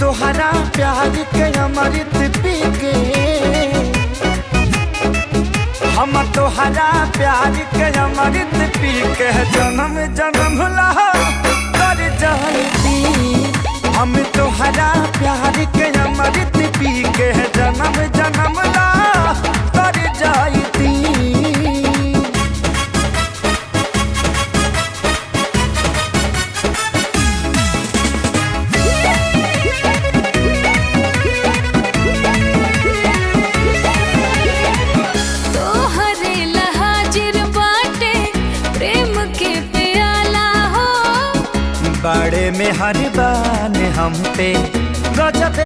तोहरा प्यार के अमृत पी के, हम तोहरा प्यार के अमृत पी के जन्म जन्म ला कर जाती। हम तोहरा प्यार के अमृत पी के जन्म जन्म ला कर जाती। बड़े में हर बान हम पे गजब